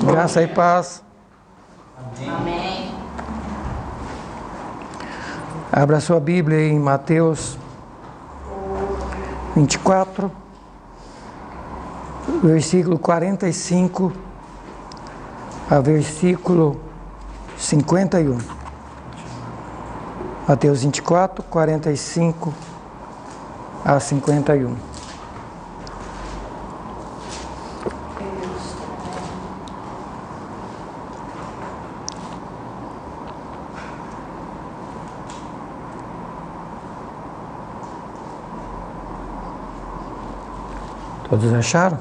Graça e paz. Amém. Abra sua Bíblia em Mateus 24, versículo 45 a versículo 51. Mateus 24, 45 a 51. Todos acharam?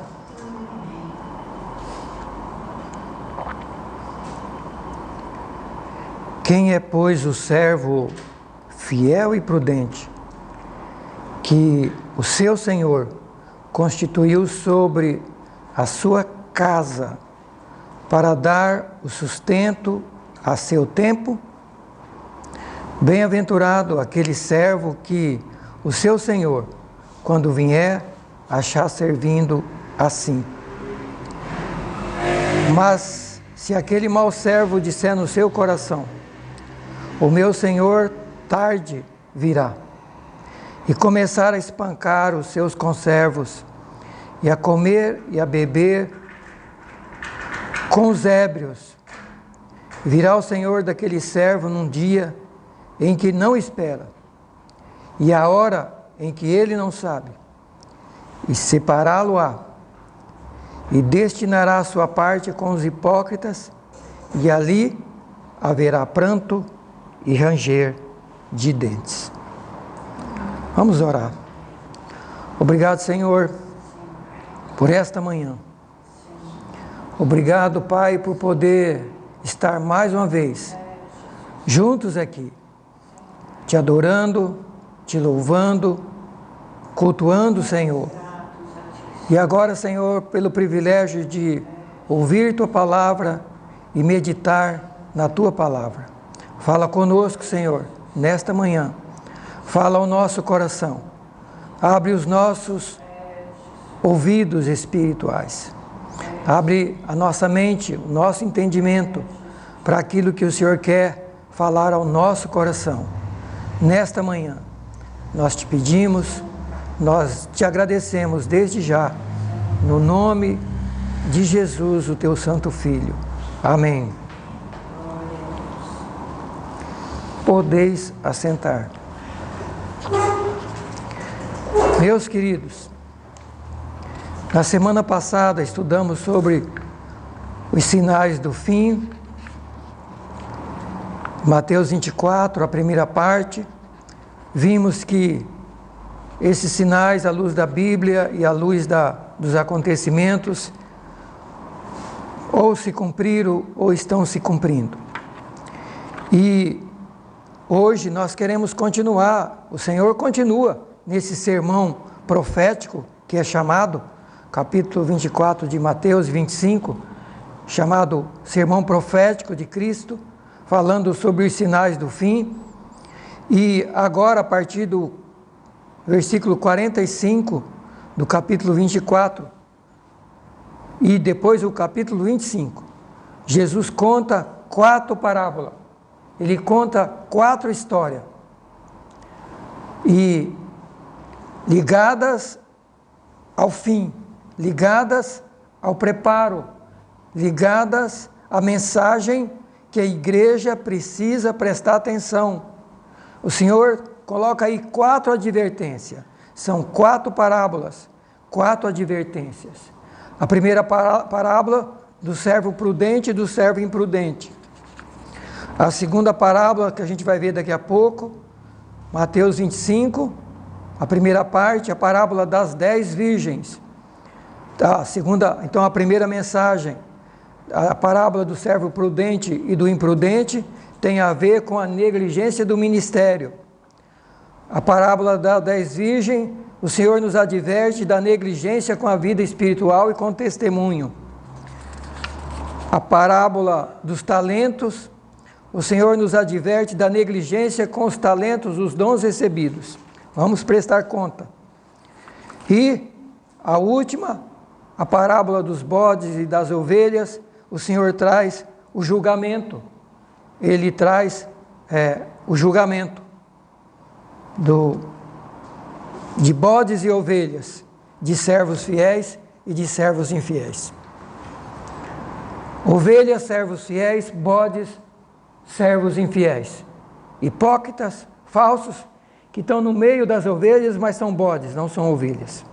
Quem é, pois, o servo fiel e prudente, que o seu Senhor constituiu sobre a sua casa para dar o sustento a seu tempo? Bem-aventurado aquele servo que o seu Senhor, quando vier, achar servindo assim. Mas se aquele mau servo disser no seu coração: o meu Senhor tarde virá, e começar a espancar os seus conservos, e a comer e a beber com os ébrios, virá o Senhor daquele servo num dia em que não espera, e a hora em que ele não sabe, e separá-lo-á, e destinará a sua parte com os hipócritas, e ali haverá pranto e ranger de dentes. Vamos orar. Obrigado, Senhor, por esta manhã. Obrigado, Pai, por poder estar mais uma vez juntos aqui, te adorando, te louvando, cultuando, Senhor. E agora, Senhor, pelo privilégio de ouvir Tua palavra e meditar na Tua palavra. Fala conosco, Senhor, nesta manhã. Fala ao nosso coração. Abre os nossos ouvidos espirituais. Abre a nossa mente, o nosso entendimento para aquilo que o Senhor quer falar ao nosso coração. Nesta manhã, nós te pedimos, nós te agradecemos desde já, no nome de Jesus, o teu santo Filho. Amém. Podeis assentar. Meus queridos, na semana passada estudamos sobre os sinais do fim, Mateus 24, a primeira parte. Vimos que esses sinais, à luz da Bíblia e à luz dos acontecimentos, ou se cumpriram ou estão se cumprindo. E hoje nós queremos continuar, o Senhor continua nesse sermão profético que é chamado, capítulo 24 de Mateus 25, chamado Sermão Profético de Cristo, falando sobre os sinais do fim. E agora, a partir do versículo 45 do capítulo 24 e depois o capítulo 25, Jesus conta 4 parábolas. Ele conta 4 histórias e ligadas ao fim, ligadas ao preparo, ligadas à mensagem que a igreja precisa prestar atenção. O Senhor coloca aí 4 advertências. São 4 parábolas, 4 advertências. A primeira parábola do servo prudente e do servo imprudente. A segunda parábola, que a gente vai ver daqui a pouco, Mateus 25, a primeira parte, a parábola das 10 virgens. Então a primeira mensagem, a parábola do servo prudente e do imprudente, tem a ver com a negligência do ministério. A parábola das 10 virgens, o Senhor nos adverte da negligência com a vida espiritual e com o testemunho. A parábola dos talentos, o Senhor nos adverte da negligência com os talentos, os dons recebidos. Vamos prestar conta. E a última, a parábola dos bodes e das ovelhas, o Senhor traz o julgamento. Ele traz o julgamento de bodes e ovelhas, de servos fiéis e de servos infiéis. Ovelhas, servos fiéis; bodes, servos infiéis. Hipócritas, falsos, que estão no meio das ovelhas, mas são bodes, não são ovelhas.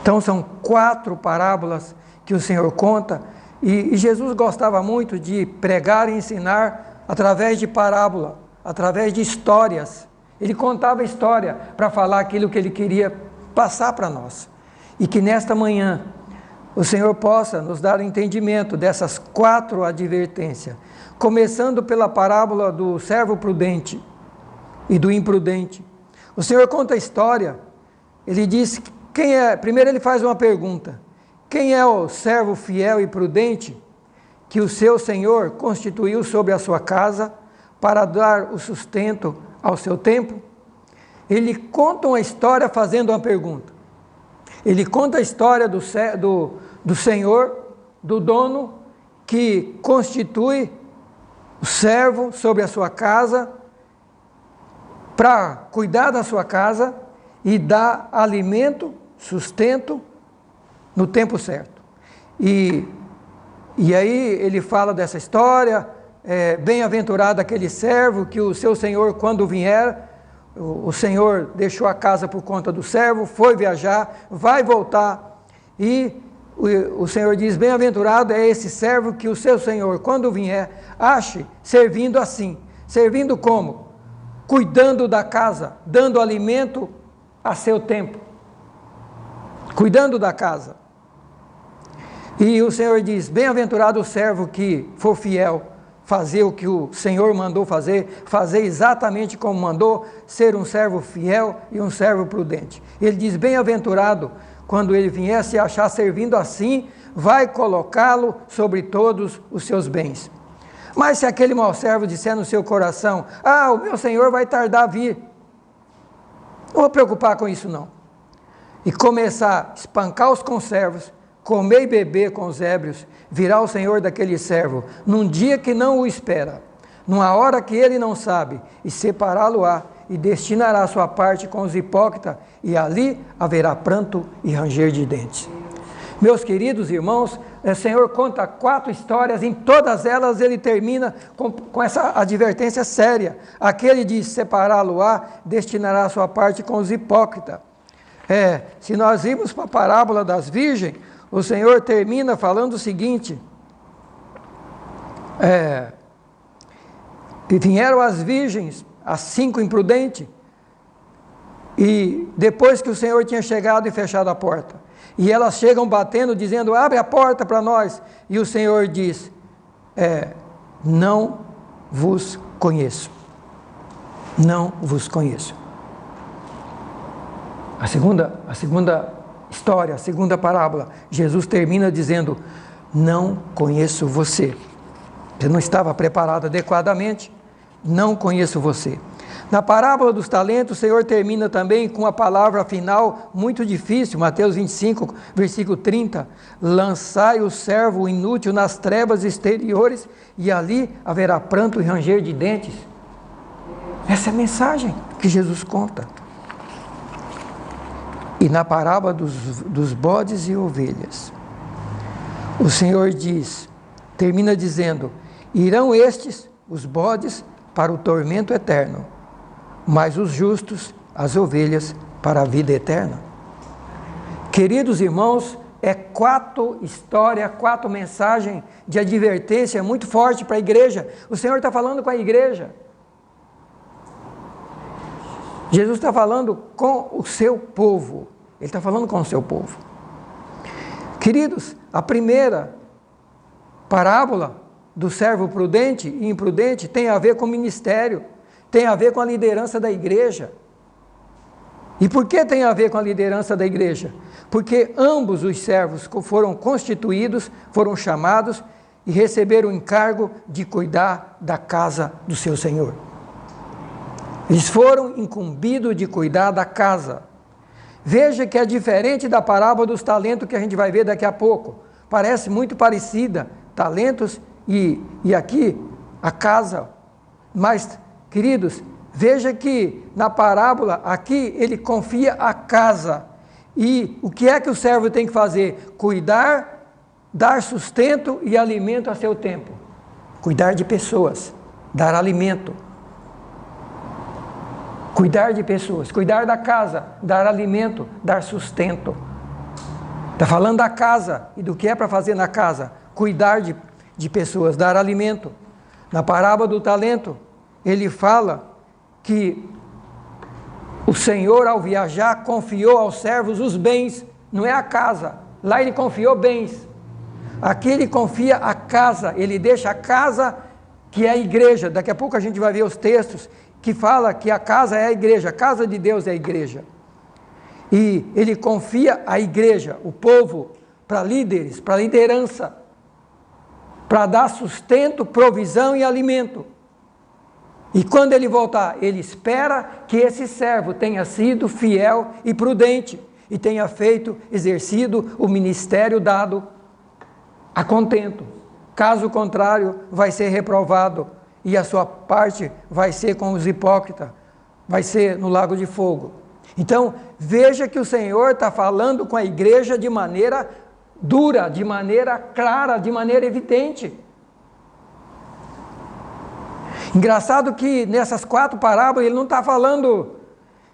Então são 4 parábolas que o Senhor conta, e Jesus gostava muito de pregar e ensinar através de parábola, através de histórias. Ele contava história para falar aquilo que ele queria passar para nós. E que nesta manhã o Senhor possa nos dar o entendimento dessas 4 advertências, começando pela parábola do servo prudente e do imprudente. O Senhor conta a história, ele diz primeiro ele faz uma pergunta: quem é o servo fiel e prudente que o seu Senhor constituiu sobre a sua casa para dar o sustento ao seu tempo? Ele conta uma história fazendo uma pergunta. Ele conta a história do Senhor, do dono, que constitui o servo sobre a sua casa para cuidar da sua casa e dar alimento, sustento no tempo certo. E aí ele fala dessa história, bem-aventurado aquele servo que o seu senhor, quando vier, o senhor deixou a casa por conta do servo, foi viajar, vai voltar, e o Senhor diz: bem-aventurado é esse servo que o seu senhor, quando vier, ache servindo assim. Servindo como? Cuidando da casa, dando alimento a seu tempo, cuidando da casa. E o Senhor diz: bem-aventurado o servo que for fiel, fazer o que o Senhor mandou fazer exatamente como mandou, ser um servo fiel e um servo prudente. Ele diz: bem-aventurado, quando ele vier se achar servindo assim, vai colocá-lo sobre todos os seus bens. Mas se aquele mau servo disser no seu coração: o meu Senhor vai tardar a vir, não vou preocupar com isso não, e começar a espancar os conservos, comer e beber com os ébrios, virá o Senhor daquele servo, num dia que não o espera, numa hora que ele não sabe, e separá-lo-á, e destinará a sua parte com os hipócritas, e ali haverá pranto e ranger de dentes. Meus queridos irmãos, o Senhor conta 4 histórias, em todas elas ele termina com essa advertência séria. Aquele diz: separá-lo-á, destinará a sua parte com os hipócritas. Se nós irmos para a parábola das virgens, o Senhor termina falando o seguinte: e vieram as virgens, as 5 imprudentes, e depois que o Senhor tinha chegado e fechado a porta, e elas chegam batendo, dizendo: abre a porta para nós, e o Senhor diz: não vos conheço, não vos conheço. A segunda história, a segunda parábola, Jesus termina dizendo: não conheço você. Você não estava preparado adequadamente, não conheço você. Na parábola dos talentos, o Senhor termina também com a palavra final muito difícil, Mateus 25, versículo 30, lançai o servo inútil nas trevas exteriores, e ali haverá pranto e ranger de dentes. Essa é a mensagem que Jesus conta. E na parábola dos bodes e ovelhas, o Senhor termina dizendo: irão estes, os bodes, para o tormento eterno, mas os justos, as ovelhas, para a vida eterna. Queridos irmãos, 4 histórias, 4 mensagens de advertência muito forte para a igreja. O Senhor está falando com a igreja. Jesus está falando com o seu povo. Ele está falando com o seu povo. Queridos, a primeira parábola do servo prudente e imprudente tem a ver com o ministério, tem a ver com a liderança da igreja. E por que tem a ver com a liderança da igreja? Porque ambos os servos foram constituídos, foram chamados e receberam o encargo de cuidar da casa do seu Senhor. Eles foram incumbidos de cuidar da casa. Veja que é diferente da parábola dos talentos que a gente vai ver daqui a pouco. Parece muito parecida talentos e aqui a casa. Mas, queridos, veja que na parábola aqui ele confia a casa. E o que é que o servo tem que fazer? Cuidar, dar sustento e alimento a seu tempo. Cuidar de pessoas, dar alimento. Cuidar de pessoas, cuidar da casa, dar alimento, dar sustento. Está falando da casa e do que é para fazer na casa. Cuidar de pessoas, dar alimento. Na parábola do talento, ele fala que o Senhor, ao viajar, confiou aos servos os bens, não é a casa. Lá ele confiou bens. Aqui ele confia a casa, ele deixa a casa que é a igreja. Daqui a pouco a gente vai ver os textos que fala que a casa é a igreja, a casa de Deus é a igreja. E ele confia a igreja, o povo, para líderes, para liderança, para dar sustento, provisão e alimento. E quando ele voltar, ele espera que esse servo tenha sido fiel e prudente e tenha exercido o ministério dado a contento. Caso contrário, vai ser reprovado e a sua parte vai ser com os hipócritas, vai ser no lago de fogo. Então, veja que o Senhor está falando com a igreja de maneira dura, de maneira clara, de maneira evidente. Engraçado que nessas 4 parábolas ele não está falando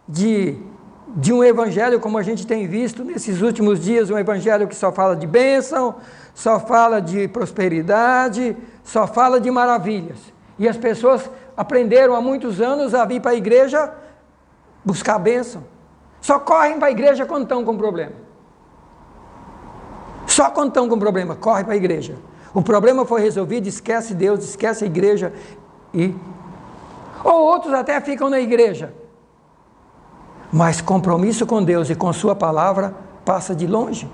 de um evangelho como a gente tem visto nesses últimos dias, um evangelho que só fala de bênção, só fala de prosperidade, só fala de maravilhas. E as pessoas aprenderam há muitos anos a vir para a igreja buscar bênção. Só correm para a igreja quando estão com problema. Só quando estão com problema, corre para a igreja. O problema foi resolvido, esquece Deus, esquece a igreja. Ou outros até ficam na igreja. Mas compromisso com Deus e com sua palavra passa de longe.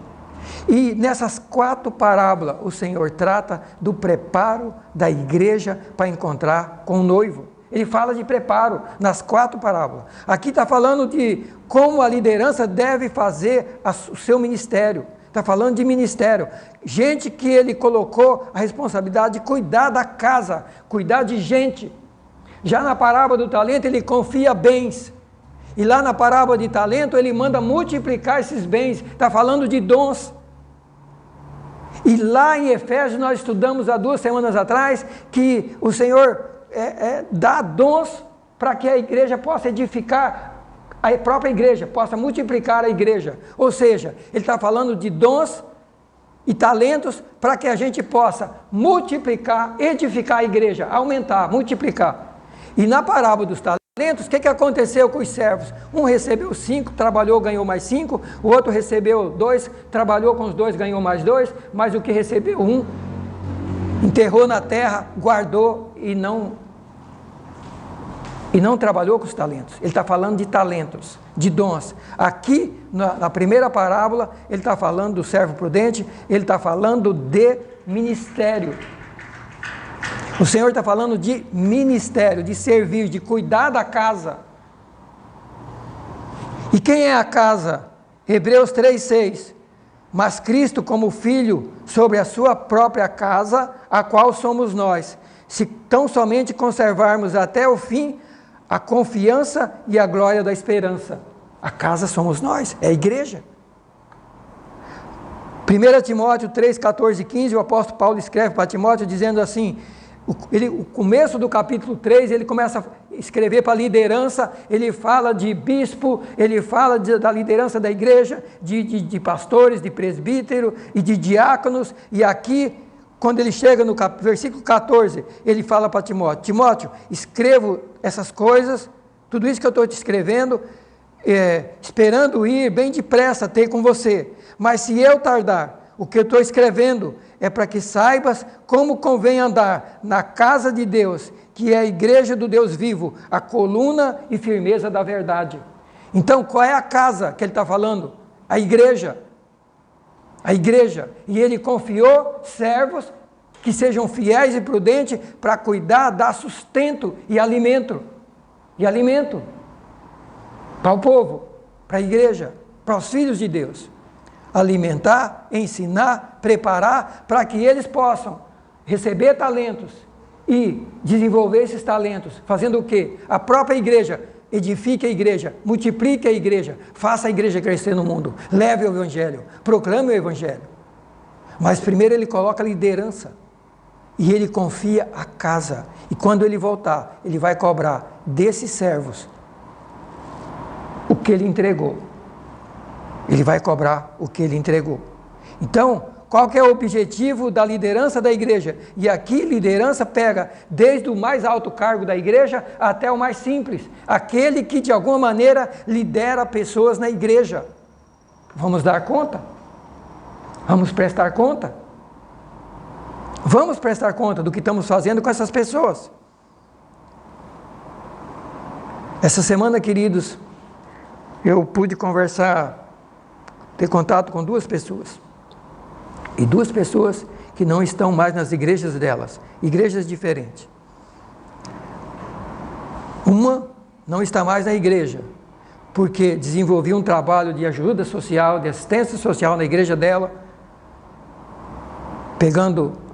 E nessas 4 parábolas, o Senhor trata do preparo da igreja para encontrar com o noivo. Ele fala de preparo nas 4 parábolas. Aqui está falando de como a liderança deve fazer o seu ministério. Está falando de ministério. Gente que ele colocou a responsabilidade de cuidar da casa, cuidar de gente. Já na parábola do talento, ele confia bens. E lá na parábola de talento, ele manda multiplicar esses bens. Está falando de dons. E lá em Efésios, nós estudamos há 2 semanas atrás, que o Senhor dá dons para que a igreja possa edificar, a própria igreja, possa multiplicar a igreja. Ou seja, ele está falando de dons e talentos para que a gente possa multiplicar, edificar a igreja, aumentar, multiplicar. E na parábola dos talentos, o que aconteceu com os servos? Um recebeu 5, trabalhou, ganhou mais 5, o outro recebeu 2, trabalhou com os 2, ganhou mais 2, mas o que recebeu 1, enterrou na terra, guardou e não trabalhou com os talentos. Ele está falando de talentos, de dons. Aqui, na primeira parábola, ele está falando do servo prudente, ele está falando de ministério. O Senhor está falando de ministério, de servir, de cuidar da casa. E quem é a casa? Hebreus 3,6. Mas Cristo como Filho sobre a sua própria casa, a qual somos nós, se tão somente conservarmos até o fim a confiança e a glória da esperança. A casa somos nós, é a igreja. 1 Timóteo 3, 14 e 15, o apóstolo Paulo escreve para Timóteo dizendo assim, o começo do capítulo 3, ele começa a escrever para a liderança, ele fala de bispo, ele fala da liderança da igreja, de pastores, de presbítero e de diáconos, e aqui, quando ele chega no versículo 14, ele fala para Timóteo, Timóteo, escrevo essas coisas, tudo isso que eu estou te escrevendo, esperando ir bem depressa ter com você, mas se eu tardar, o que eu estou escrevendo é para que saibas como convém andar na casa de Deus, que é a igreja do Deus vivo, a coluna e firmeza da verdade. Então, qual é a casa que ele está falando? A igreja. A igreja. E ele confiou servos que sejam fiéis e prudentes para cuidar, dar sustento e alimento. E alimento para o povo, para a igreja, para os filhos de Deus. Alimentar, ensinar, preparar para que eles possam receber talentos e desenvolver esses talentos, fazendo o quê? A própria igreja edifique a igreja, multiplique a igreja, faça a igreja crescer no mundo, leve o evangelho, proclame o evangelho. Mas primeiro ele coloca a liderança e ele confia a casa. E quando ele voltar, ele vai cobrar desses servos o que ele entregou. Ele vai cobrar o que ele entregou. Então, qual que é o objetivo da liderança da igreja? E aqui liderança pega desde o mais alto cargo da igreja até o mais simples, aquele que de alguma maneira lidera pessoas na igreja. Vamos dar conta? Vamos prestar conta? Vamos prestar conta do que estamos fazendo com essas pessoas. Essa semana, queridos, eu pude ter contato com duas pessoas. E duas pessoas que não estão mais nas igrejas delas, igrejas diferentes. Uma não está mais na igreja, porque desenvolvia um trabalho de ajuda social, de assistência social na igreja dela,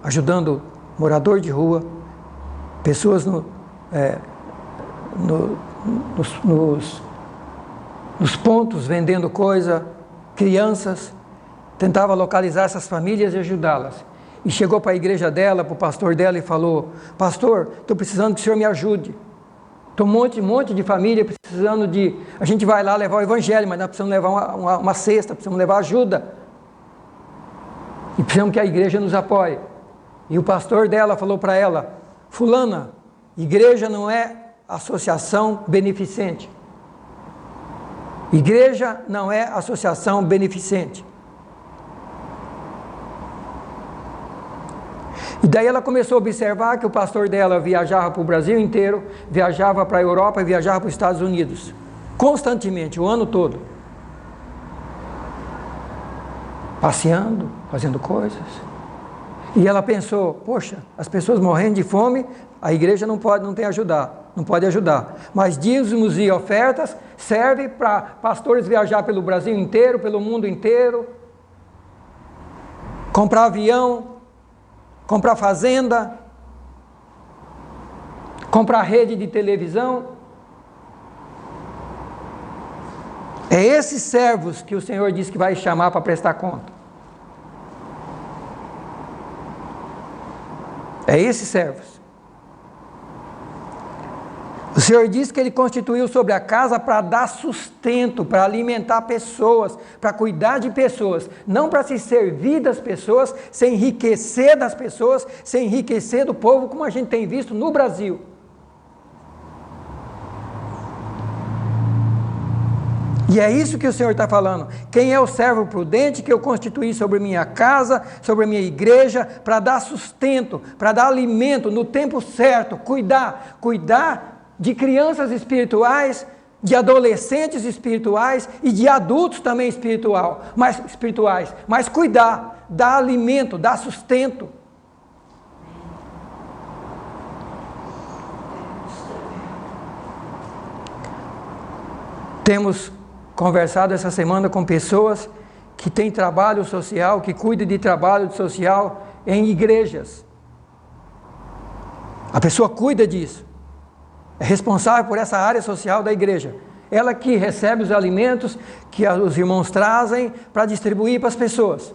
ajudando morador de rua, pessoas nos pontos vendendo coisa, crianças. Tentava localizar essas famílias e ajudá-las. E chegou para a igreja dela, para o pastor dela e falou: pastor, estou precisando que o senhor me ajude. Estou um monte de família precisando de... A gente vai lá levar o evangelho, mas nós precisamos levar uma cesta, precisamos levar ajuda. E precisamos que a igreja nos apoie. E o pastor dela falou para ela: fulana, igreja não é associação beneficente. Igreja não é associação beneficente. E daí ela começou a observar que o pastor dela viajava para o Brasil inteiro, viajava para a Europa e viajava para os Estados Unidos, constantemente, o ano todo. Passeando, fazendo coisas. E ela pensou: poxa, as pessoas morrendo de fome, a igreja não pode ajudar. Mas dízimos e ofertas servem para pastores viajar pelo Brasil inteiro, pelo mundo inteiro, comprar avião, comprar fazenda, comprar rede de televisão. É esses servos que o Senhor disse que vai chamar para prestar conta. É esses servos. O Senhor disse que Ele constituiu sobre a casa para dar sustento, para alimentar pessoas, para cuidar de pessoas, não para se servir das pessoas, se enriquecer das pessoas, se enriquecer do povo, como a gente tem visto no Brasil. E é isso que o Senhor está falando. Quem é o servo prudente que eu constituí sobre minha casa, sobre a minha igreja, para dar sustento, para dar alimento no tempo certo, cuidar de crianças espirituais, de adolescentes espirituais e de adultos também espirituais, mas cuidar, dar alimento, dar sustento. Temos conversado essa semana com pessoas que têm trabalho social, que cuidam de trabalho social em igrejas. A pessoa cuida disso. É responsável por essa área social da igreja. Ela que recebe os alimentos que os irmãos trazem para distribuir para as pessoas.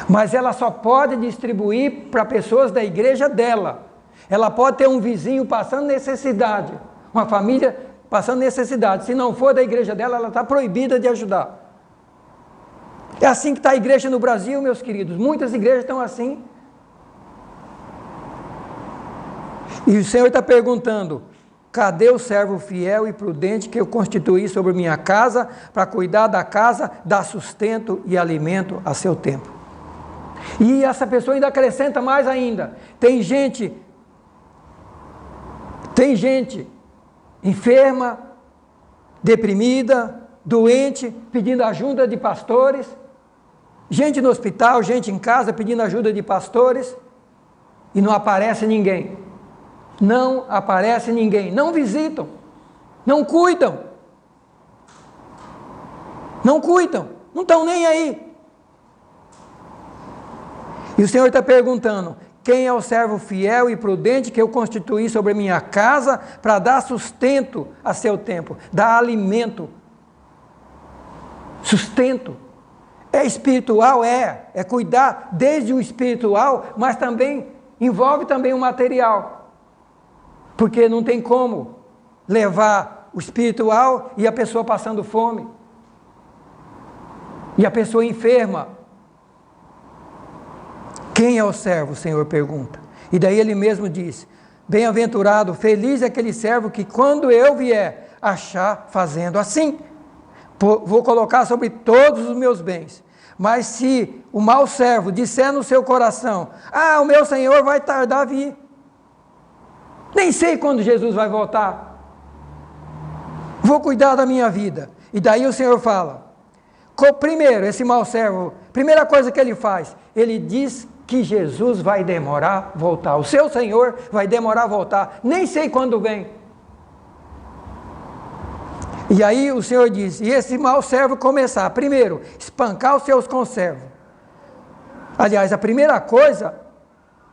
Mas ela só pode distribuir para pessoas da igreja dela. Ela pode ter um vizinho passando necessidade, uma família passando necessidade. Se não for da igreja dela, ela está proibida de ajudar. É assim que está a igreja no Brasil, meus queridos. Muitas igrejas estão assim. E o Senhor está perguntando: cadê o servo fiel e prudente que eu constituí sobre minha casa, para cuidar da casa, dar sustento e alimento a seu tempo? E essa pessoa ainda acrescenta mais ainda. Tem gente enferma, deprimida, doente, pedindo ajuda de pastores. Gente no hospital, gente em casa pedindo ajuda de pastores. E não aparece ninguém. Não aparece ninguém, não visitam, não cuidam, não estão nem aí. E o Senhor está perguntando: quem é o servo fiel e prudente que eu constituí sobre a minha casa para dar sustento a seu tempo, dar alimento, sustento? É espiritual? É cuidar desde o espiritual, mas também envolve também o material, porque não tem como levar o espiritual e a pessoa passando fome, e a pessoa enferma. Quem é o servo? O Senhor pergunta. E daí ele mesmo diz: bem-aventurado, feliz é aquele servo que quando eu vier, achar fazendo assim. Vou colocar sobre todos os meus bens. Mas se o mau servo disser no seu coração: o meu Senhor vai tardar a vir, nem sei quando Jesus vai voltar, vou cuidar da minha vida. E daí o Senhor fala: primeiro, esse mau servo, primeira coisa que ele faz, ele diz que Jesus vai demorar a voltar, o seu Senhor vai demorar a voltar, nem sei quando vem. E aí o Senhor diz: e esse mau servo começar, primeiro, espancar os seus conservos. Aliás, a primeira coisa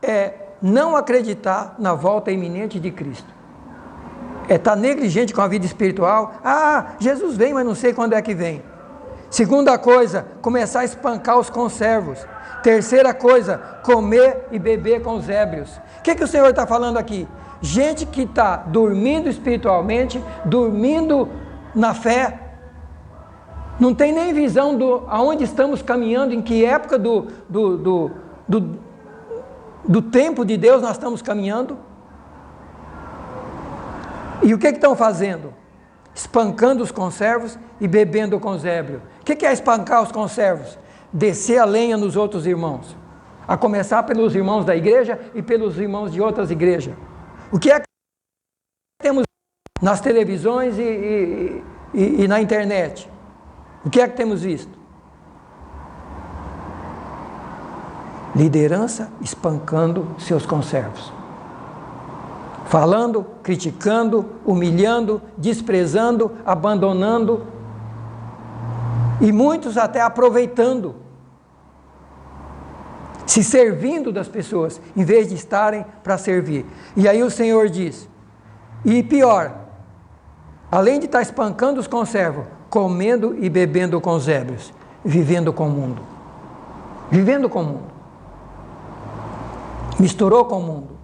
é não acreditar na volta iminente de Cristo. É estar negligente com a vida espiritual. Jesus vem, mas não sei quando é que vem. Segunda coisa, começar a espancar os conservos. Terceira coisa, comer e beber com os ébrios. O que o Senhor está falando aqui? Gente que está dormindo espiritualmente, dormindo na fé, não tem nem visão de aonde estamos caminhando, em que época do tempo de Deus nós estamos caminhando. E o que estão fazendo? Espancando os conservos e bebendo com os ébrios. O que é espancar os conservos? Descer a lenha nos outros irmãos, a começar pelos irmãos da igreja e pelos irmãos de outras igrejas. O que é que temos nas televisões e na internet? O que é que temos visto? Liderança espancando seus conservos, falando, criticando, humilhando, desprezando, abandonando, e muitos até aproveitando, se servindo das pessoas, em vez de estarem para servir. E aí o Senhor diz: e pior, além de estar espancando os conservos, comendo e bebendo com os ébrios, vivendo com o mundo. Vivendo com o mundo. Misturou com o mundo.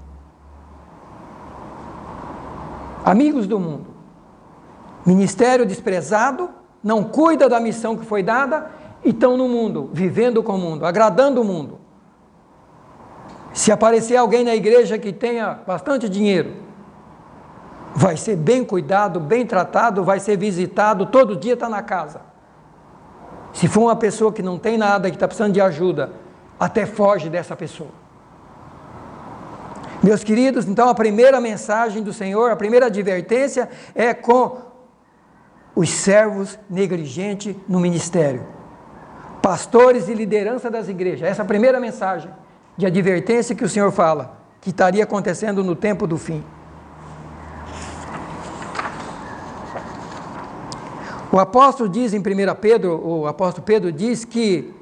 Amigos do mundo. Ministério desprezado, não cuida da missão que foi dada e estão no mundo, vivendo com o mundo, agradando o mundo. Se aparecer alguém na igreja que tenha bastante dinheiro, vai ser bem cuidado, bem tratado, vai ser visitado, todo dia está na casa. Se for uma pessoa que não tem nada, que está precisando de ajuda, até foge dessa pessoa. Meus queridos, então a primeira mensagem do Senhor, a primeira advertência é com os servos negligentes no ministério. Pastores e liderança das igrejas. Essa é a primeira mensagem de advertência que o Senhor fala, que estaria acontecendo no tempo do fim. O apóstolo diz em 1 Pedro, o apóstolo Pedro diz que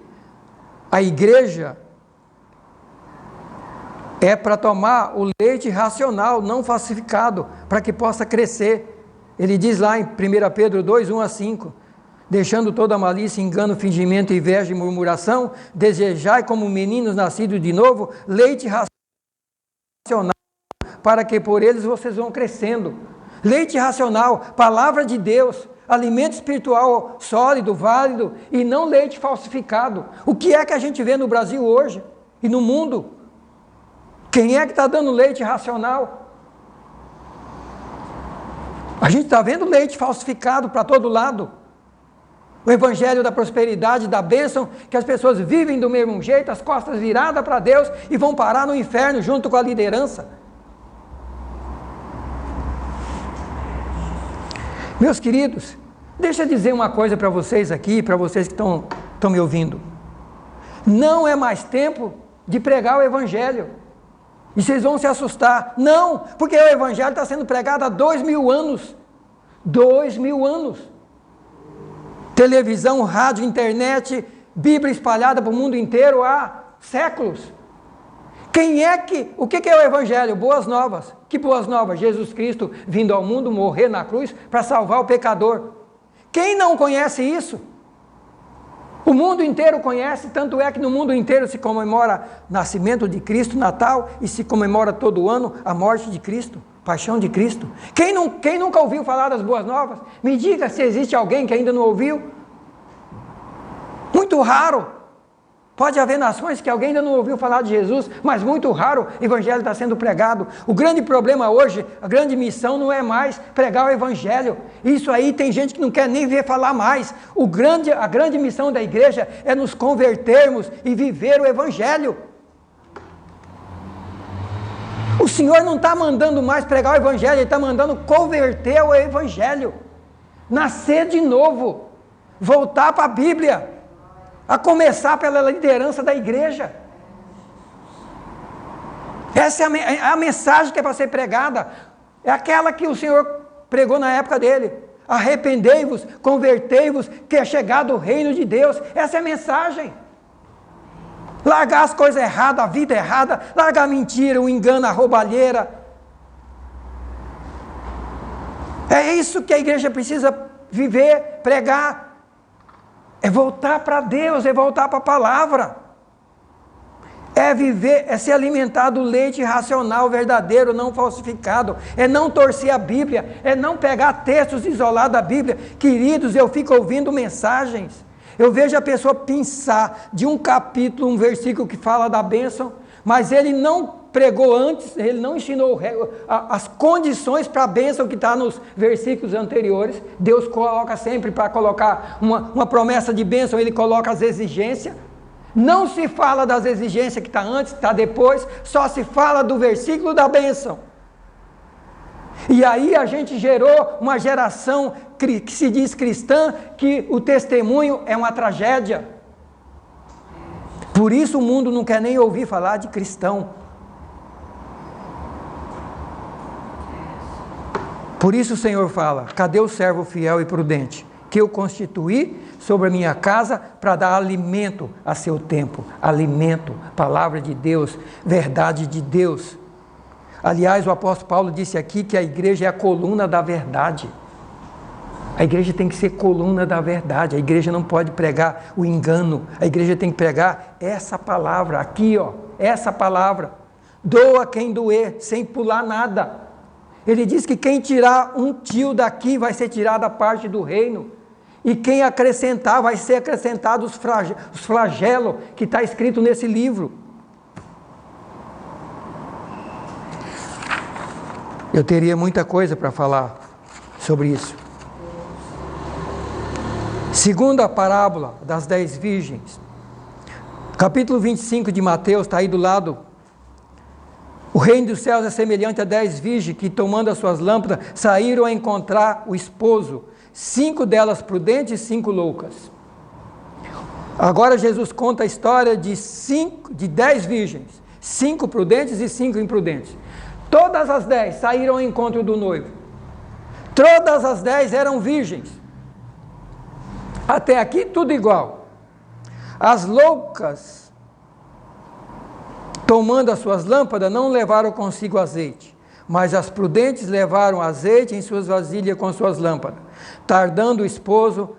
a igreja é para tomar o leite racional, não falsificado, para que possa crescer. Ele diz lá em 1 Pedro 2, 1 a 5, deixando toda malícia, engano, fingimento, inveja e murmuração, desejai como meninos nascidos de novo, leite racional, para que por eles vocês vão crescendo. Leite racional, palavra de Deus, alimento espiritual sólido, válido, e não leite falsificado. O que é que a gente vê no Brasil hoje e no mundo? Quem é que está dando leite racional? A gente está vendo leite falsificado para todo lado. O evangelho da prosperidade, da bênção, que as pessoas vivem do mesmo jeito, as costas viradas para Deus e vão parar no inferno junto com a liderança. Meus queridos, deixa eu dizer uma coisa para vocês aqui, para vocês que estão me ouvindo. Não é mais tempo de pregar o evangelho. E vocês vão se assustar. Não, porque o evangelho está sendo pregado há 2000 anos. 2000 anos. Televisão, rádio, internet, Bíblia espalhada para o mundo inteiro há séculos. O que é o Evangelho? Boas novas. Que boas novas? Jesus Cristo vindo ao mundo, morrer na cruz para salvar o pecador. Quem não conhece isso? O mundo inteiro conhece, tanto é que no mundo inteiro se comemora o nascimento de Cristo, Natal, e se comemora todo ano a morte de Cristo, paixão de Cristo. Quem nunca ouviu falar das boas novas? Me diga se existe alguém que ainda não ouviu. Muito raro. Pode haver nações que alguém ainda não ouviu falar de Jesus, mas muito raro o Evangelho está sendo pregado. O grande problema hoje, a grande missão não é mais pregar o Evangelho. Isso aí tem gente que não quer nem ver falar mais. A grande missão da igreja é nos convertermos e viver o Evangelho. O Senhor não está mandando mais pregar o Evangelho, Ele está mandando converter o Evangelho. Nascer de novo, voltar para a Bíblia. A começar pela liderança da igreja. Essa é a mensagem que é para ser pregada. É aquela que o Senhor pregou na época dele. Arrependei-vos, convertei-vos, que é chegado o reino de Deus. Essa é a mensagem. Largar as coisas erradas, a vida errada, largar a mentira, o engano, a roubalheira. É isso que a igreja precisa viver, pregar. É voltar para Deus, é voltar para a palavra. É viver, é se alimentar do leite racional, verdadeiro, não falsificado. É não torcer a Bíblia, é não pegar textos isolados da Bíblia. Queridos, eu fico ouvindo mensagens. Eu vejo a pessoa pensar de um capítulo, um versículo que fala da bênção, mas ele não pregou antes, ele não ensinou as condições para a bênção que está nos versículos anteriores. Deus coloca sempre, para colocar uma promessa de bênção, Ele coloca as exigências. Não se fala das exigências que está antes, está depois, só se fala do versículo da bênção. E aí a gente gerou uma geração que se diz cristã, que o testemunho é uma tragédia. Por isso o mundo não quer nem ouvir falar de cristão. Por isso o Senhor fala: cadê o servo fiel e prudente, que eu constituí sobre a minha casa para dar alimento a seu tempo? Alimento, palavra de Deus, verdade de Deus. Aliás, o apóstolo Paulo disse aqui que a igreja é a coluna da verdade. A igreja tem que ser coluna da verdade. A igreja não pode pregar o engano. A igreja tem que pregar essa palavra aqui, ó, essa palavra. Doa quem doer, sem pular nada. Ele diz que quem tirar um tio daqui vai ser tirado da parte do reino. E quem acrescentar, vai ser acrescentado os flagelos que está escrito nesse livro. Eu teria muita coisa para falar sobre isso. Segunda parábola das 10 virgens. Capítulo 25 de Mateus, está aí do lado. O reino dos céus é semelhante a 10 virgens que, tomando as suas lâmpadas, saíram a encontrar o esposo. 5 delas prudentes e 5 loucas. Agora Jesus conta a história de 10 virgens. 5 prudentes e 5 imprudentes. Todas as 10 saíram ao encontro do noivo. Todas as 10 eram virgens. Até aqui tudo igual. As loucas, tomando as suas lâmpadas, não levaram consigo azeite, mas as prudentes levaram azeite em suas vasilhas com suas lâmpadas. Tardando o esposo,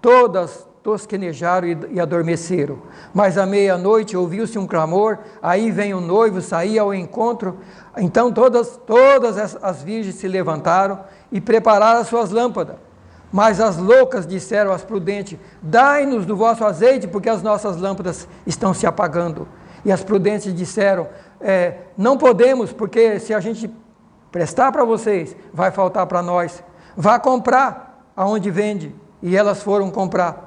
todas tosquenejaram e adormeceram. Mas à meia-noite ouviu-se um clamor, aí vem o noivo, saía ao encontro. Então todas as virgens se levantaram e prepararam as suas lâmpadas. Mas as loucas disseram às prudentes: dai-nos do vosso azeite, porque as nossas lâmpadas estão se apagando. E as prudentes disseram: não podemos, porque se a gente prestar para vocês, vai faltar para nós. Vá comprar aonde vende. E elas foram comprar.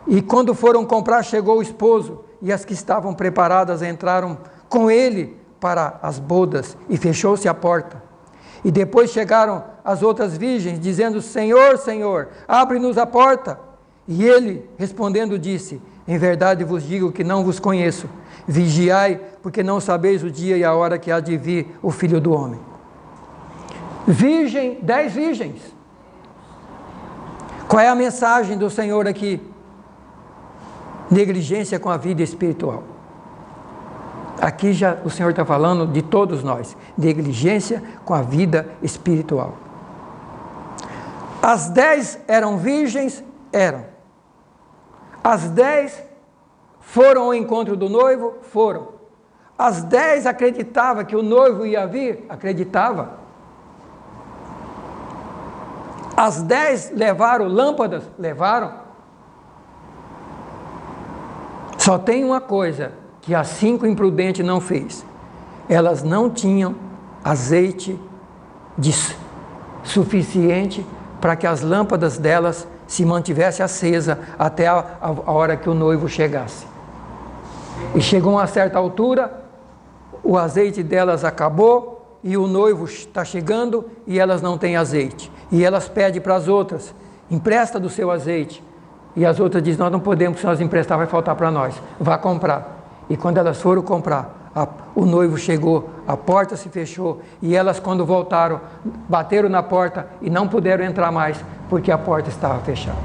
E quando foram comprar, chegou o esposo, e as que estavam preparadas entraram com ele para as bodas, e fechou-se a porta. E depois chegaram as outras virgens, dizendo: Senhor, Senhor, abre-nos a porta. E ele, respondendo, disse: em verdade vos digo que não vos conheço. Vigiai, porque não sabeis o dia e a hora que há de vir o Filho do Homem. 10 virgens. Qual é a mensagem do Senhor aqui? Negligência com a vida espiritual. Aqui já o Senhor está falando de todos nós, negligência com a vida espiritual. As 10 eram virgens? Eram. As 10 foram ao encontro do noivo? Foram. As 10 acreditavam que o noivo ia vir? Acreditava. As 10 levaram lâmpadas? Levaram. Só tem uma coisa que as 5 imprudentes não fez. Elas não tinham azeite suficiente para que as lâmpadas delas se mantivessem acesas até a hora que o noivo chegasse. E chegou a uma certa altura, o azeite delas acabou e o noivo está chegando e elas não têm azeite. E elas pedem para as outras, empresta do seu azeite. E as outras dizem, nós não podemos, se nós emprestar vai faltar para nós, vá comprar. E quando elas foram comprar, o noivo chegou, a porta se fechou, e elas quando voltaram, bateram na porta e não puderam entrar mais, porque a porta estava fechada.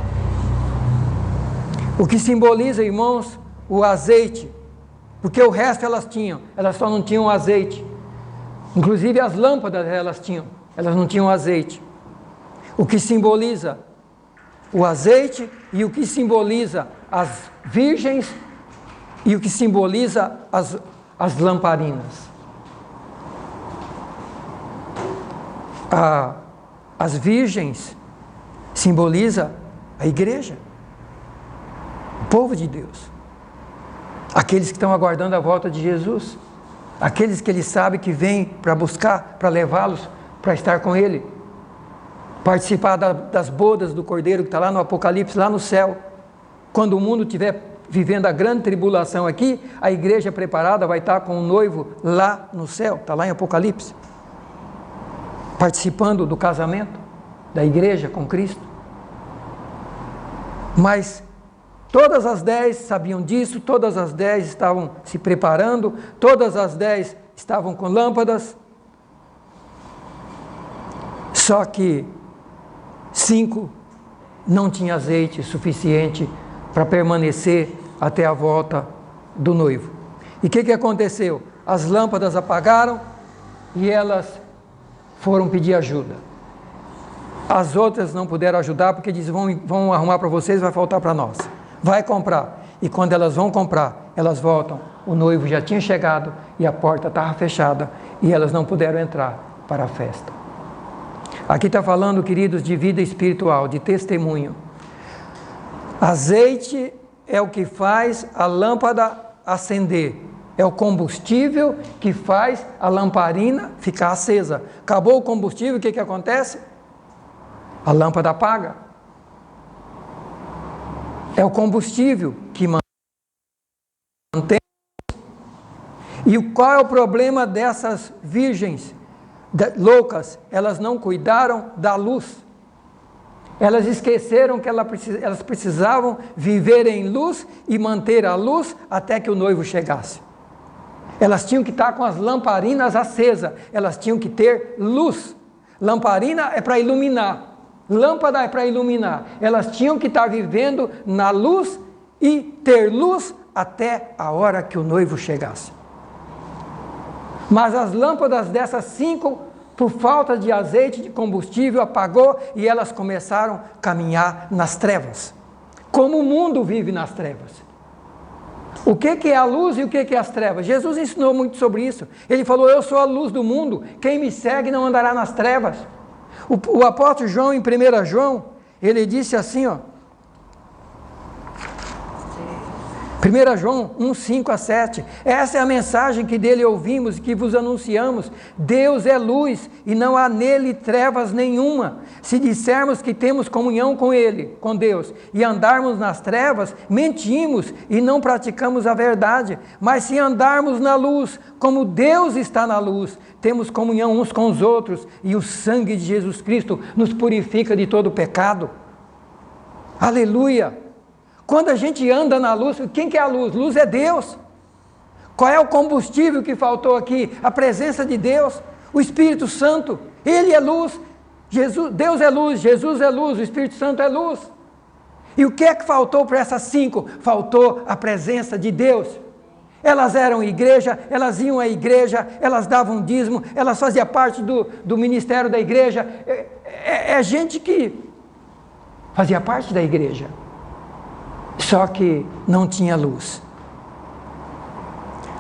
O que simboliza, irmãos, o azeite, porque o resto elas tinham, elas só não tinham azeite. Inclusive as lâmpadas elas tinham, elas não tinham azeite. O que simboliza o azeite e o que simboliza as virgens e o que simboliza as lamparinas. As virgens simboliza a igreja, o povo de Deus, aqueles que estão aguardando a volta de Jesus, aqueles que ele sabe que vem para buscar, para levá-los, para estar com ele, participar das bodas do Cordeiro que está lá no Apocalipse, lá no céu. Quando o mundo estiver vivendo a grande tribulação aqui, a igreja preparada vai estar com o noivo lá no céu, está lá em Apocalipse, participando do casamento da igreja com Cristo. Mas todas as 10 sabiam disso, todas as 10 estavam se preparando, todas as 10 estavam com lâmpadas, só que 5 não tinham azeite suficiente para permanecer até a volta do noivo. E o que aconteceu? As lâmpadas apagaram e elas foram pedir ajuda. As outras não puderam ajudar porque dizem, vão arrumar para vocês, vai faltar para nós. Vai comprar. E quando elas vão comprar, elas voltam. O noivo já tinha chegado e a porta estava fechada e elas não puderam entrar para a festa. Aqui está falando, queridos, de vida espiritual, de testemunho. Azeite é o que faz a lâmpada acender. É o combustível que faz a lamparina ficar acesa. Acabou o combustível, o que acontece? A lâmpada apaga. É o combustível que mantém. E qual é o problema dessas virgens loucas? Elas não cuidaram da luz. Elas esqueceram que elas precisavam viver em luz e manter a luz até que o noivo chegasse. Elas tinham que estar com as lamparinas acesas, elas tinham que ter luz. Lamparina é para iluminar, lâmpada é para iluminar. Elas tinham que estar vivendo na luz e ter luz até a hora que o noivo chegasse. Mas as lâmpadas dessas 5, por falta de azeite, de combustível, apagou e elas começaram a caminhar nas trevas. Como o mundo vive nas trevas. O que é a luz e o que é as trevas? Jesus ensinou muito sobre isso. Ele falou, eu sou a luz do mundo, quem me segue não andará nas trevas. O apóstolo João, em 1 João, ele disse assim, 1 João 1, 5 a 7, essa é a mensagem que dele ouvimos e que vos anunciamos, Deus é luz e não há nele trevas nenhuma. Se dissermos que temos comunhão com ele, com Deus, e andarmos nas trevas, mentimos e não praticamos a verdade. Mas se andarmos na luz, como Deus está na luz, temos comunhão uns com os outros, e o sangue de Jesus Cristo nos purifica de todo pecado. Aleluia! Quando a gente anda na luz, quem que é a luz? Luz é Deus. Qual é o combustível que faltou aqui? A presença de Deus, o Espírito Santo. Ele é luz, Deus é luz, Jesus é luz, o Espírito Santo é luz. E o que é que faltou para essas 5? Faltou a presença de Deus. Elas eram igreja, elas iam à igreja, elas davam dízimo, elas faziam parte do ministério da igreja. É gente que fazia parte da igreja, só que não tinha luz.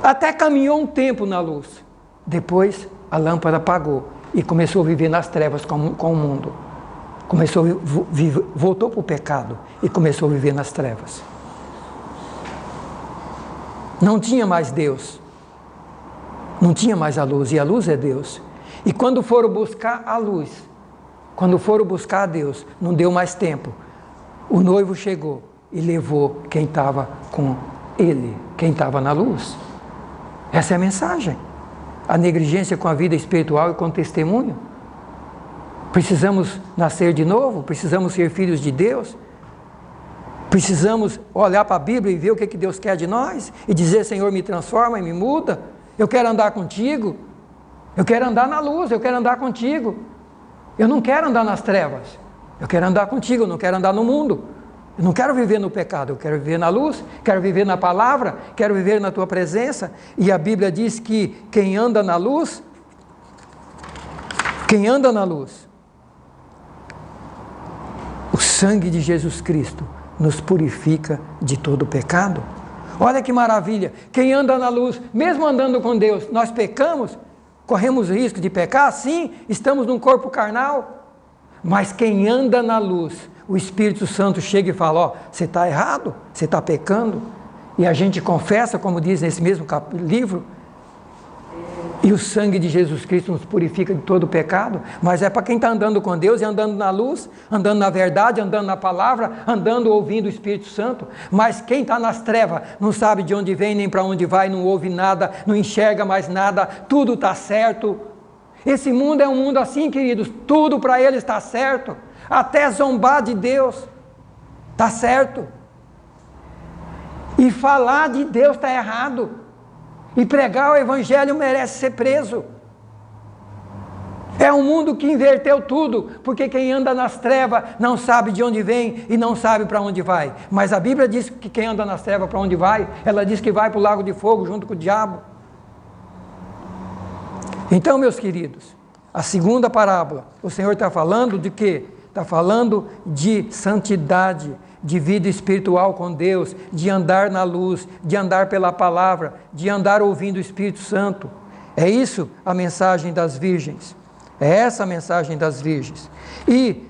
Até caminhou um tempo na luz, depois a lâmpada apagou e começou a viver nas trevas com o mundo. Voltou para o pecado e começou a viver nas trevas. Não tinha mais Deus, não tinha mais a luz, e a luz é Deus. E quando foram buscar a luz, quando foram buscar a Deus, não deu mais tempo. O noivo chegou e levou quem estava com ele, quem estava na luz. Essa é a mensagem. A negligência com a vida espiritual e com o testemunho. Precisamos nascer de novo, precisamos ser filhos de Deus. Precisamos olhar para a Bíblia e ver o que Deus quer de nós e dizer: Senhor, me transforma e me muda. Eu quero andar contigo. Eu quero andar na luz, eu quero andar contigo. Eu não quero andar nas trevas. Eu quero andar contigo, eu não quero andar no mundo. Eu não quero viver no pecado, eu quero viver na luz, quero viver na palavra, quero viver na tua presença. E a Bíblia diz que quem anda na luz, o sangue de Jesus Cristo nos purifica de todo pecado. Olha que maravilha, quem anda na luz, mesmo andando com Deus, nós pecamos, corremos risco de pecar, sim, estamos num corpo carnal, mas quem anda na luz, o Espírito Santo chega e fala: ó, você está errado, você está pecando, e a gente confessa, como diz nesse mesmo livro, e o sangue de Jesus Cristo nos purifica de todo pecado. Mas é para quem está andando com Deus e andando na luz, andando na verdade, andando na palavra, andando ouvindo o Espírito Santo. Mas quem está nas trevas, não sabe de onde vem nem para onde vai, não ouve nada, não enxerga mais nada, tudo está certo. Esse mundo é um mundo assim, queridos, tudo para ele está certo, até zombar de Deus está certo, e falar de Deus está errado, e pregar o Evangelho merece ser preso. É um mundo que inverteu tudo, porque quem anda nas trevas não sabe de onde vem e não sabe para onde vai. Mas a Bíblia diz que quem anda nas trevas para onde vai, ela diz que vai para o lago de fogo junto com o diabo. Então, meus queridos, a segunda parábola, o Senhor está falando de quê? Está falando de santidade, de vida espiritual com Deus, de andar na luz, de andar pela palavra, de andar ouvindo o Espírito Santo. É isso a mensagem das virgens. É essa a mensagem das virgens. E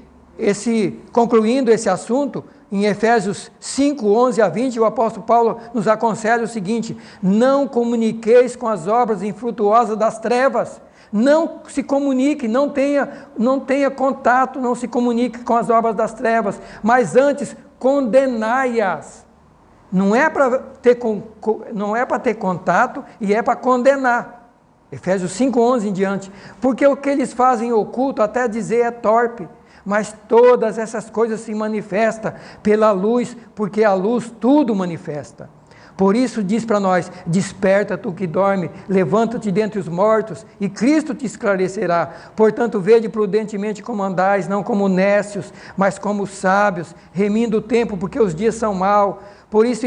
concluindo esse assunto, em Efésios 5, 11 a 20, o apóstolo Paulo nos aconselha o seguinte: não comuniqueis com as obras infrutuosas das trevas. Não se comunique, não tenha contato, não se comunique com as obras das trevas, mas antes condenai-as. Não é para ter contato e é para condenar. Efésios 5:11 em diante. Porque o que eles fazem oculto, até dizer, é torpe, mas todas essas coisas se manifestam pela luz, porque a luz tudo manifesta. Por isso diz para nós: desperta tu que dorme, levanta-te dentre os mortos, e Cristo te esclarecerá. Portanto, vede prudentemente como andais, não como nécios, mas como sábios, remindo o tempo, porque os dias são maus. Por isso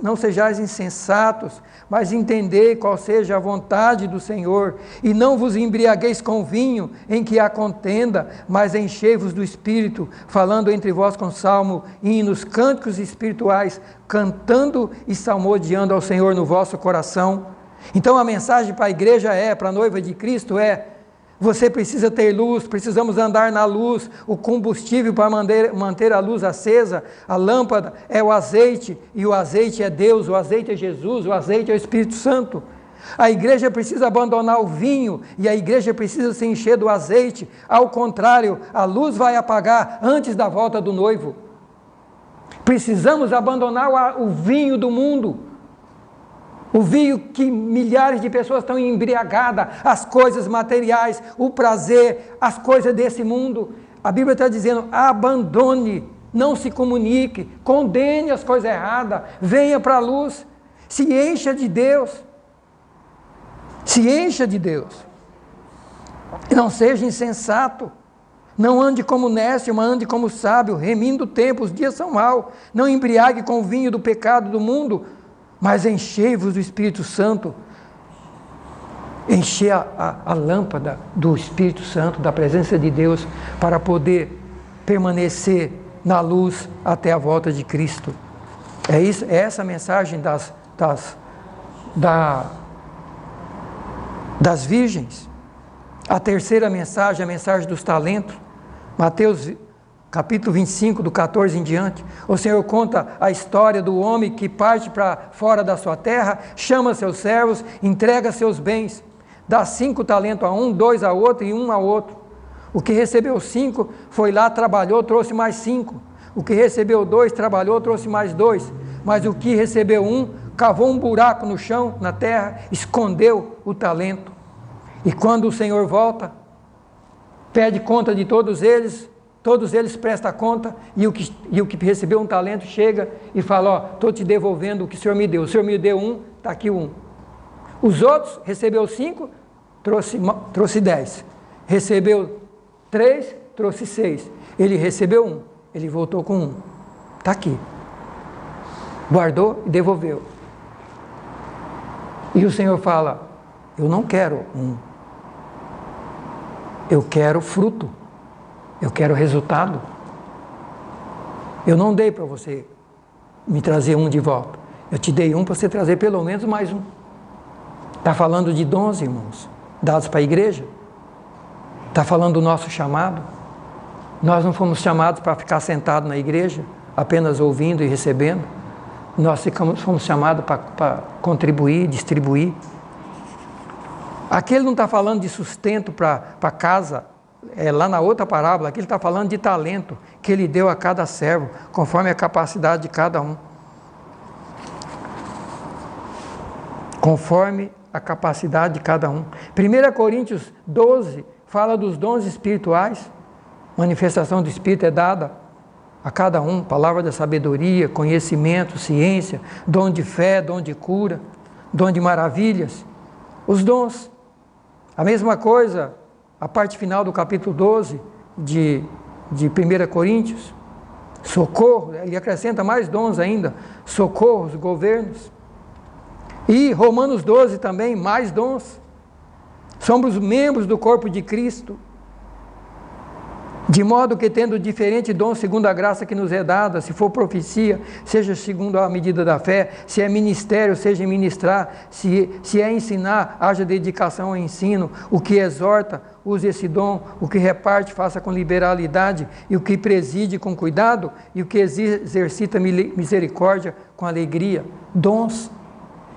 não sejais insensatos, mas entendei qual seja a vontade do Senhor, e não vos embriagueis com vinho, em que há contenda, mas enchei-vos do Espírito, falando entre vós com salmo, hinos, cânticos espirituais, cantando e salmodiando ao Senhor no vosso coração. Então a mensagem para a igreja para a noiva de Cristo você precisa ter luz, precisamos andar na luz. O combustível para manter a luz acesa, a lâmpada, é o azeite, e o azeite é Deus, o azeite é Jesus, o azeite é o Espírito Santo. A igreja precisa abandonar o vinho, e a igreja precisa se encher do azeite. Ao contrário, a luz vai apagar antes da volta do noivo. Precisamos abandonar o vinho do mundo. O vinho que milhares de pessoas estão embriagadas, as coisas materiais, o prazer, as coisas desse mundo. A Bíblia está dizendo: abandone, não se comunique, condene as coisas erradas, venha para a luz, se encha de Deus. Se encha de Deus. Não seja insensato. Não ande como nécio, mas ande como sábio, remindo o tempo, os dias são maus. Não embriague com o vinho do pecado do mundo, mas enchei-vos do Espírito Santo. Encher a lâmpada do Espírito Santo, da presença de Deus, para poder permanecer na luz até a volta de Cristo. É essa a mensagem das virgens. A terceira mensagem, a mensagem dos talentos. Mateus capítulo 25, do 14 em diante. O Senhor conta a história do homem que parte para fora da sua terra, chama seus servos, entrega seus bens, dá 5 talentos a um, 2 a outro e 1 a outro. O que recebeu 5 foi lá, trabalhou, trouxe mais 5. O que recebeu 2 trabalhou, trouxe mais 2. Mas o que recebeu 1 cavou um buraco no chão, na terra, escondeu o talento. E quando o Senhor volta, pede conta de todos eles prestam conta, e o que recebeu um talento chega e fala: estou te devolvendo o que o Senhor me deu. O Senhor me deu 1, está aqui 1. Os outros, recebeu 5, trouxe 10. Recebeu 3, trouxe 6. Ele recebeu 1, ele voltou com 1. Está aqui. Guardou e devolveu. E o Senhor fala: eu não quero 1. Eu quero fruto. Eu quero resultado. Eu não dei para você me trazer 1 de volta. Eu te dei 1 para você trazer pelo menos mais 1. Está falando de dons, irmãos, dados para a igreja. Está falando do nosso chamado. Nós não fomos chamados para ficar sentados na igreja, apenas ouvindo e recebendo. Nós fomos chamados para contribuir, distribuir. Aqui ele não está falando de sustento para casa. Lá na outra parábola, aqui ele está falando de talento que ele deu a cada servo, conforme a capacidade de cada um. Conforme a capacidade de cada um. 1 Coríntios 12 fala dos dons espirituais. Manifestação do Espírito é dada a cada um. Palavra da sabedoria, conhecimento, ciência, dom de fé, dom de cura, dom de maravilhas. Os dons. A mesma coisa, a parte final do capítulo 12 de 1 Coríntios, socorro, ele acrescenta mais dons ainda, socorros, governos. E Romanos 12 também, mais dons. Somos membros do corpo de Cristo, de modo que tendo diferente dom segundo a graça que nos é dada, se for profecia, seja segundo a medida da fé, se é ministério, seja ministrar, se é ensinar, haja dedicação ao ensino, o que exorta, use esse dom, o que reparte, faça com liberalidade, e o que preside com cuidado, e o que exercita misericórdia com alegria. Dons.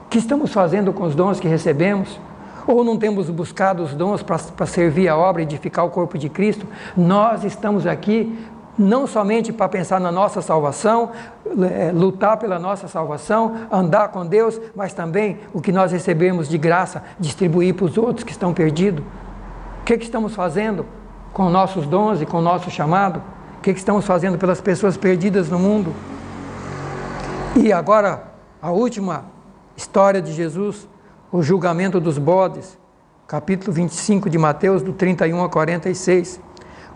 O que estamos fazendo com os dons que recebemos? Ou não temos buscado os dons para servir a obra e edificar o corpo de Cristo? Nós estamos aqui não somente para pensar na nossa salvação, lutar pela nossa salvação, andar com Deus, mas também o que nós recebemos de graça, distribuir para os outros que estão perdidos. O que estamos fazendo com nossos dons e com o nosso chamado? O que estamos fazendo pelas pessoas perdidas no mundo? E agora, a última história de Jesus, o julgamento dos bodes, capítulo 25 de Mateus, do 31 a 46.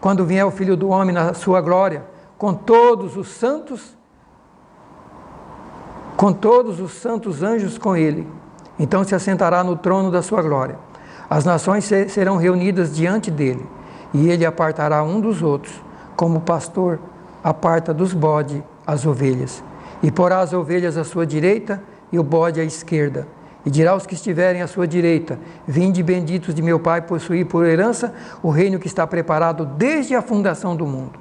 Quando vier o Filho do Homem na sua glória, com todos os santos anjos com ele, então se assentará no trono da sua glória. As nações serão reunidas diante dele, e ele apartará um dos outros, como o pastor aparta dos bodes as ovelhas. E porá as ovelhas à sua direita e o bode à esquerda. E dirá aos que estiverem à sua direita: vinde benditos de meu Pai, possuir por herança o reino que está preparado desde a fundação do mundo.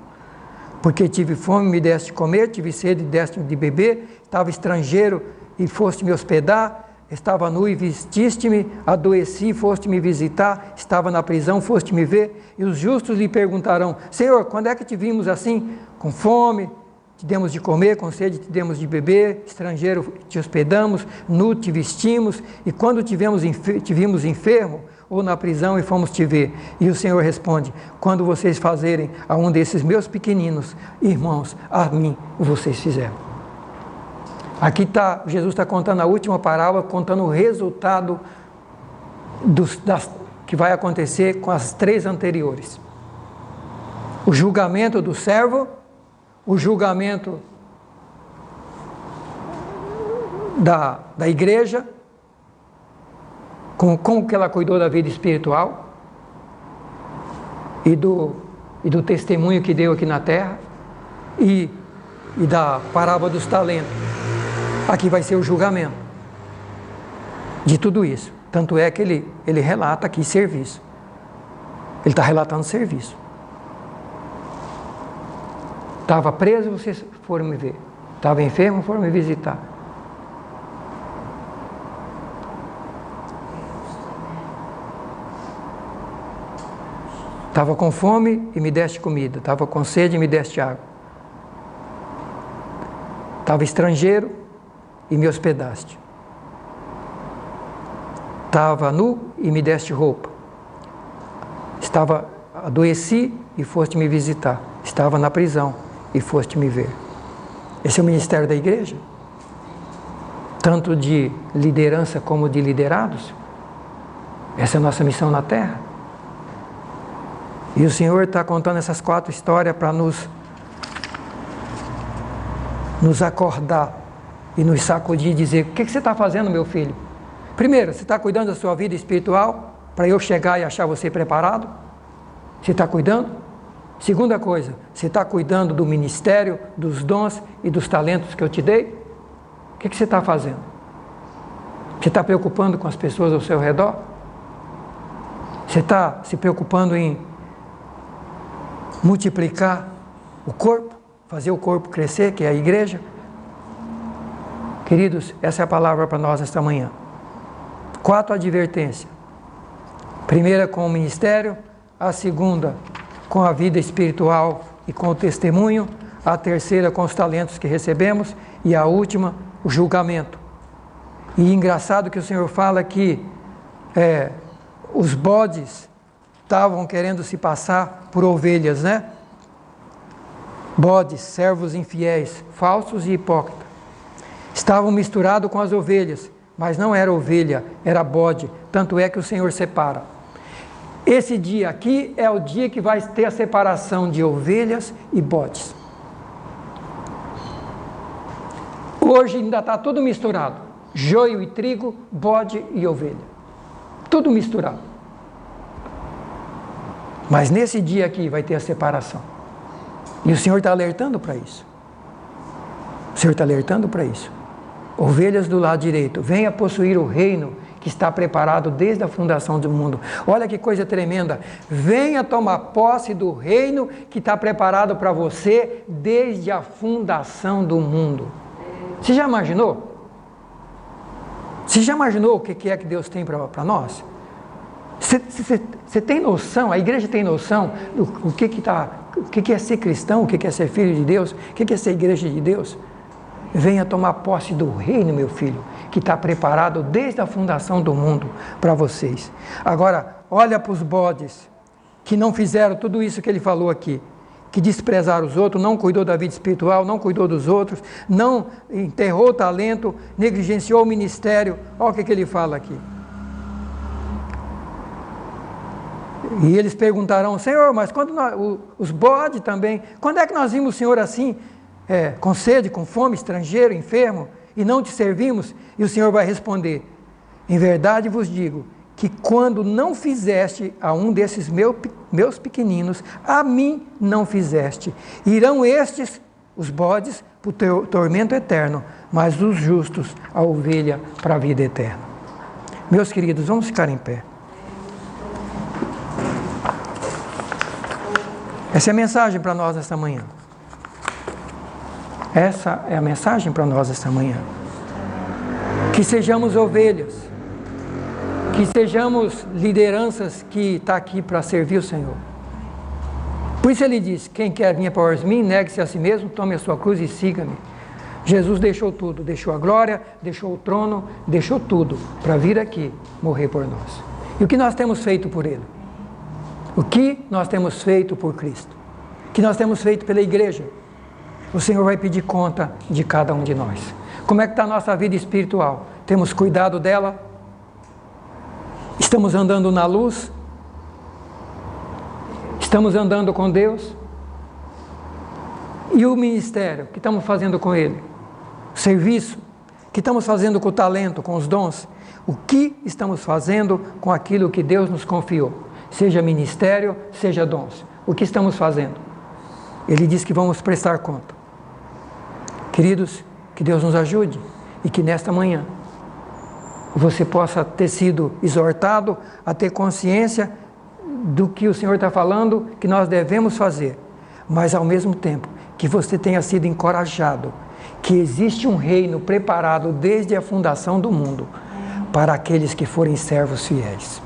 Porque tive fome, me deste de comer, tive sede, deste de beber, estava estrangeiro e foste me hospedar, estava nu e vestiste-me, adoeci, foste me visitar, estava na prisão, foste me ver. E os justos lhe perguntarão: Senhor, quando é que te vimos assim? Com fome te demos de comer, com sede te demos de beber, estrangeiro te hospedamos, nu te vestimos, e quando te vimos enfermo ou na prisão e fomos te ver. E o Senhor responde: quando vocês fazerem a um desses meus pequeninos irmãos, a mim vocês fizeram. Aqui Jesus está contando a última parábola, contando o resultado que vai acontecer com as 3 anteriores. O julgamento do servo, o julgamento da igreja, como que ela cuidou da vida espiritual e do testemunho que deu aqui na terra e da parábola dos talentos. Aqui vai ser o julgamento de tudo isso. Tanto é que ele relata aqui serviço. Ele está relatando serviço. Estava preso, vocês foram me ver. Estava enfermo, foram me visitar. Estava com fome e me deste comida. Estava com sede e me deste água. Estava estrangeiro e me hospedaste. Estava nu e me deste roupa. Adoeci e foste me visitar. Estava na prisão e foste me ver. Esse é o ministério da igreja? Tanto de liderança como de liderados? Essa é a nossa missão na terra. E o Senhor está contando essas 4 histórias para nos acordar e nos sacudir e dizer: o que você está fazendo, meu filho? Primeiro, você está cuidando da sua vida espiritual para eu chegar e achar você preparado? Você está cuidando? Segunda coisa, você está cuidando do ministério, dos dons e dos talentos que eu te dei? O que você está fazendo? Você está preocupando com as pessoas ao seu redor? Você está se preocupando em multiplicar o corpo, fazer o corpo crescer, que é a igreja? Queridos, essa é a palavra para nós esta manhã. 4 advertências. Primeira com o ministério, a segunda com a vida espiritual e com o testemunho, a terceira com os talentos que recebemos e a última, o julgamento. E engraçado que o Senhor fala que os bodes estavam querendo se passar por ovelhas, né? Bodes, servos infiéis, falsos e hipócritas. Estavam misturados com as ovelhas, mas não era ovelha, era bode. Tanto é que o Senhor separa. Esse dia aqui é o dia que vai ter a separação de ovelhas e bodes. Hoje ainda está tudo misturado. Joio e trigo, bode e ovelha. Tudo misturado. Mas nesse dia aqui vai ter a separação. E o Senhor está alertando para isso. O Senhor está alertando para isso. Ovelhas do lado direito, venha possuir o reino que está preparado desde a fundação do mundo. Olha que coisa tremenda. Venha tomar posse do reino que está preparado para você desde a fundação do mundo. Você já imaginou? Você já imaginou o que é que Deus tem para nós? Você tem noção, a igreja tem noção do que é ser cristão, o que é ser filho de Deus, o que é ser igreja de Deus? Venha tomar posse do reino, meu filho, que está preparado desde a fundação do mundo para vocês. Agora, olha para os bodes que não fizeram tudo isso que ele falou aqui, que desprezaram os outros, não cuidou da vida espiritual, não cuidou dos outros, não enterrou o talento, negligenciou o ministério. Olha o que ele fala aqui. E eles perguntarão: Senhor, mas quando os bodes também, quando é que nós vimos o Senhor assim, com sede, com fome, estrangeiro, enfermo, e não te servimos? E o Senhor vai responder: em verdade vos digo, que quando não fizeste a um desses meus pequeninos, a mim não fizeste. Irão estes, os bodes, para o tormento eterno, mas os justos, a ovelha, para a vida eterna. Meus queridos, vamos ficar em pé. Essa é a mensagem para nós esta manhã. Essa é a mensagem para nós esta manhã. Que sejamos ovelhas, que sejamos lideranças que está aqui para servir o Senhor. Por isso ele diz: quem quer vir após mim, negue-se a si mesmo, tome a sua cruz e siga-me. Jesus deixou tudo, deixou a glória, deixou o trono, deixou tudo para vir aqui morrer por nós. E o que nós temos feito por Ele? O que nós temos feito por Cristo? O que nós temos feito pela igreja? O Senhor vai pedir conta de cada um de nós. Como é que está a nossa vida espiritual? Temos cuidado dela? Estamos andando na luz? Estamos andando com Deus? E o ministério, o que estamos fazendo com Ele? O serviço? O que estamos fazendo com o talento, com os dons? O que estamos fazendo com aquilo que Deus nos confiou? Seja ministério, seja dons. O que estamos fazendo? Ele diz que vamos prestar conta. Queridos, que Deus nos ajude e que nesta manhã você possa ter sido exortado a ter consciência do que o Senhor está falando, que nós devemos fazer, mas ao mesmo tempo que você tenha sido encorajado, que existe um reino preparado desde a fundação do mundo para aqueles que forem servos fiéis.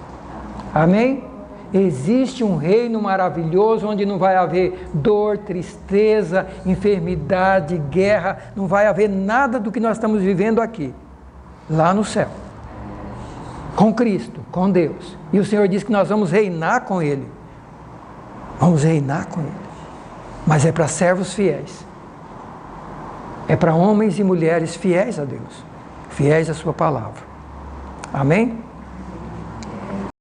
Amém? Existe um reino maravilhoso onde não vai haver dor, tristeza, enfermidade, guerra, não vai haver nada do que nós estamos vivendo aqui, lá no céu, com Cristo, com Deus. E o Senhor diz que nós vamos reinar com Ele. Vamos reinar com Ele. Mas é para servos fiéis. É para homens e mulheres fiéis a Deus, fiéis à sua palavra. Amém?